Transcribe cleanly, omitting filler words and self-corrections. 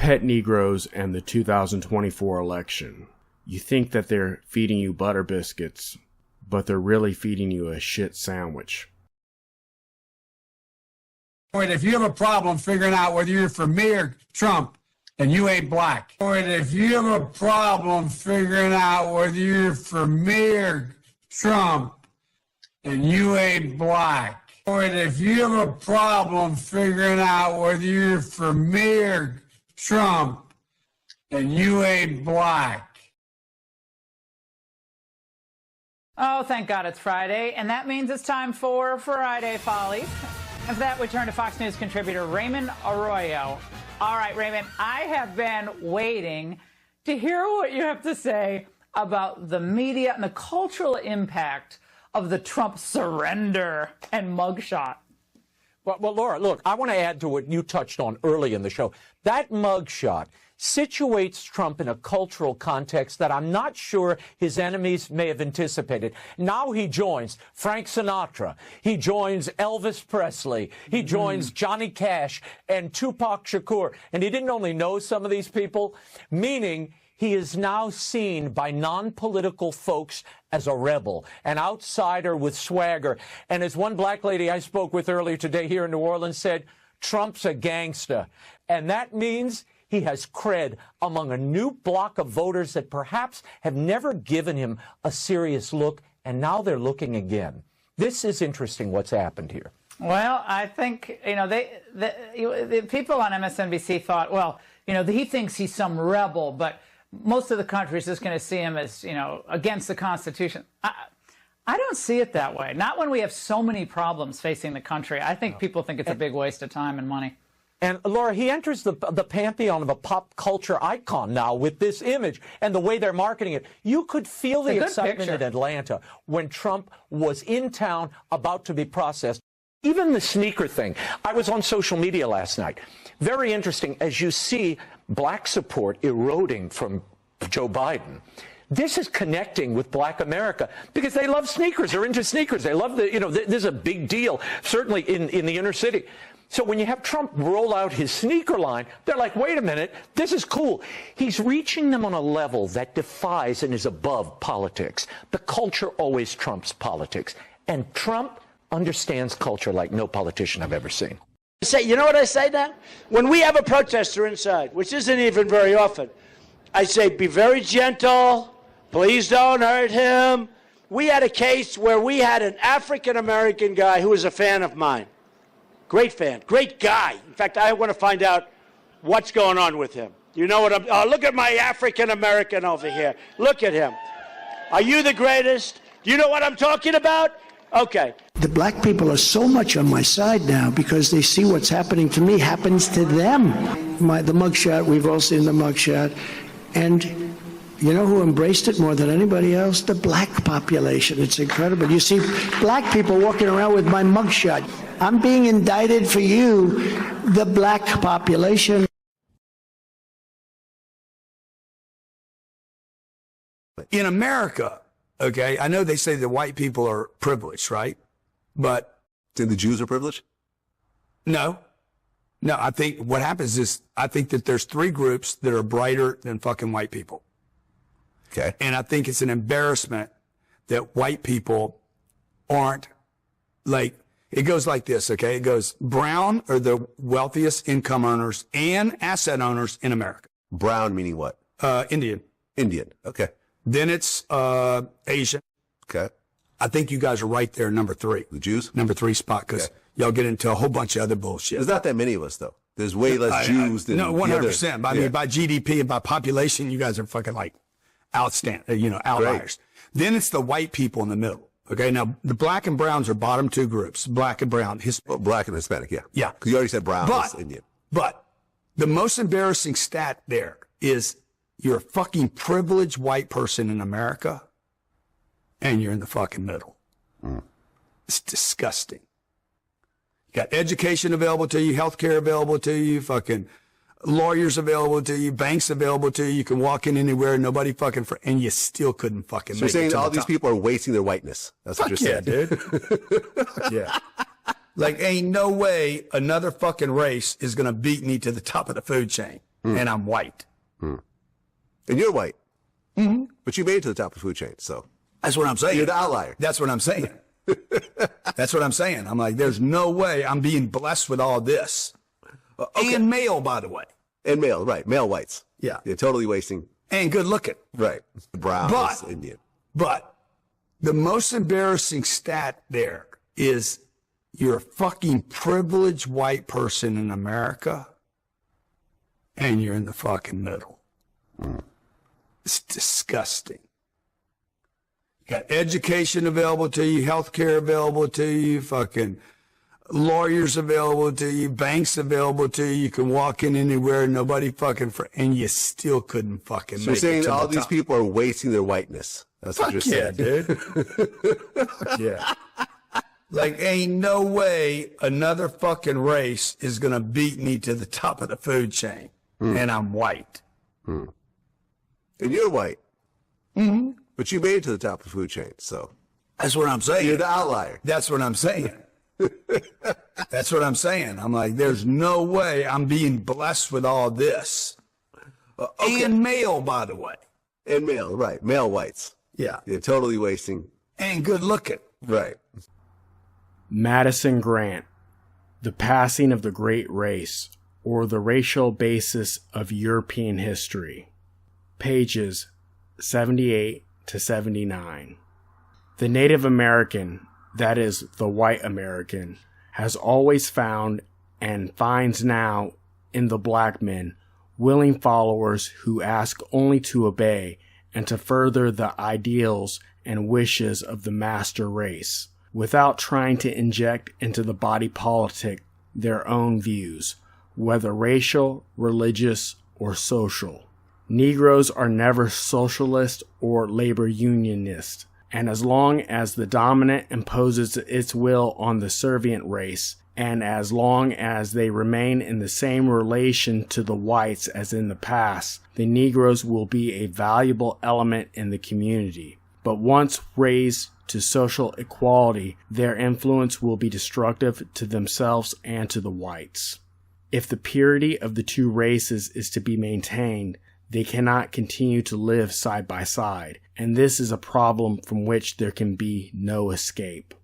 pet Negroes and the 2024 election. You think that they're feeding you butter biscuits, but they're really feeding you a shit sandwich. If you have a problem figuring out whether you're for me or Trump, and you ain't black. If you have a problem figuring out whether you're for me or Trump, and you ain't black. If you have a problem figuring out whether you're for me or Trump, and you ain't black. Oh, thank God it's Friday, and that means it's time for Friday Follies. And for that, we turn to Fox News contributor Raymond Arroyo. All right, Raymond, I have been waiting to hear what you have to say about the media and the cultural impact of the Trump surrender and mugshot. Well, Laura, look, I want to add to what you touched on early in the show. That mugshot situates Trump in a cultural context that I'm not sure his enemies may have anticipated. Now he joins Frank Sinatra. He joins Elvis Presley. He joins Johnny Cash and Tupac Shakur. And he didn't only know some of these people, meaning he is now seen by non-political folks as a rebel, an outsider with swagger. And as one black lady I spoke with earlier today here in New Orleans said, Trump's a gangster. And that means he has cred among a new block of voters that perhaps have never given him a serious look, and now they're looking again. This is interesting what's happened here. Well, I think, the people on MSNBC thought, well, he thinks he's some rebel, but most of the country is just going to see him as, against the Constitution. I don't see it that way. Not when we have so many problems facing the country. I think people think it's a big waste of time and money. And, Laura, he enters the pantheon of a pop culture icon now with this image and the way they're marketing it. You could feel the excitement in Atlanta when Trump was in town about to be processed. Even the sneaker thing. I was on social media last night. Very interesting as you see black support eroding from Joe Biden. This is connecting with black America because they love sneakers. They're into sneakers. They love this is a big deal, certainly in the inner city. So when you have Trump roll out his sneaker line, they're like, wait a minute, this is cool. He's reaching them on a level that defies and is above politics. The culture always trumps politics. And Trump understands culture like no politician I've ever seen. You know what I say now? When we have a protester inside, which isn't even very often, I say, be very gentle. Please don't hurt him. We had a case where we had an African-American guy who was a fan of mine. Great fan, great guy. In fact, I want to find out what's going on with him. You know what look at my African-American over here. Look at him. Are you the greatest? Do you know what I'm talking about? Okay. The black people are so much on my side now because they see what's happening to me happens to them. The mugshot, we've all seen the mugshot. And you know who embraced it more than anybody else? The black population. It's incredible. You see black people walking around with my mugshot. I'm being indicted for you, the black population. In America, okay, I know they say the white people are privileged, right? But think the Jews are privileged? No. No, I think what happens is I think that there's three groups that are brighter than fucking white people. Okay. And I think it's an embarrassment that white people aren't like, it goes like this, okay? It goes, brown are the wealthiest income earners and asset owners in America. Brown meaning what? Indian. Indian, okay. Then it's Asian. Okay. I think you guys are right there, number three. The Jews? Number three spot, because y'all get into a whole bunch of other bullshit. There's not that many of us, though. There's way less Jews than no, 100%. I mean, by GDP and by population, you guys are fucking like outstanding, outliers. Great. Then it's the white people in the middle. Okay, now the black and browns are bottom two groups, black and brown. Well, black and Hispanic, yeah. Yeah. Because you already said brown is Indian. But the most embarrassing stat there is you're a fucking privileged white person in America and you're in the fucking middle. It's disgusting. You got education available to you, healthcare available to you, fucking lawyers available to you, banks available to you. You can walk in anywhere, nobody fucking, and you still couldn't fucking so make it. You're saying all these people are wasting their whiteness. That's what you're saying. Dude. Fuck yeah. Like, ain't no way another fucking race is going to beat me to the top of the food chain. and I'm white. And you're white. Mm-hmm. But you made it to the top of the food chain, so. That's what I'm saying. You're the outlier. That's what I'm saying. That's what I'm saying. I'm like, there's no way I'm being blessed with all this. Okay. And male, by the way. And male, right. Male whites. Yeah. You're totally wasting. And good looking. Right. Brown, But- Indian. But the most embarrassing stat there is you're a fucking privileged white person in America and you're in the fucking middle. It's disgusting. You got education available to you, healthcare available to you, fucking lawyers available to you, banks available to you. You can walk in anywhere, nobody fucking, and you still couldn't fucking So make you're it saying to all the these top. people are wasting their whiteness. That's what you're Fuck yeah, saying. dude. Fuck yeah. Like, ain't no way another fucking race is going to beat me to the top of the food chain. And I'm white. And you're white. Mm-hmm. But you made it to the top of the food chain, so. That's what I'm saying. You're the outlier. That's what I'm saying. That's what I'm saying. I'm like, there's no way I'm being blessed with all this. Okay. And male, by the way. And male, right. Male whites. Yeah. You're totally wasting. And good looking. Right. Madison Grant, The Passing of the Great Race, or the Racial Basis of European History. Pages 78 to 79. The Native American, that is, the white American, has always found and finds now in the black men willing followers who ask only to obey and to further the ideals and wishes of the master race, without trying to inject into the body politic their own views, whether racial, religious, or social. Negroes are never socialist or labor unionist, and as long as the dominant imposes its will on the servient race, and as long as they remain in the same relation to the whites as in the past, the Negroes will be a valuable element in the community. But once raised to social equality, their influence will be destructive to themselves and to the whites. If the purity of the two races is to be maintained, they cannot continue to live side by side, and this is a problem from which there can be no escape.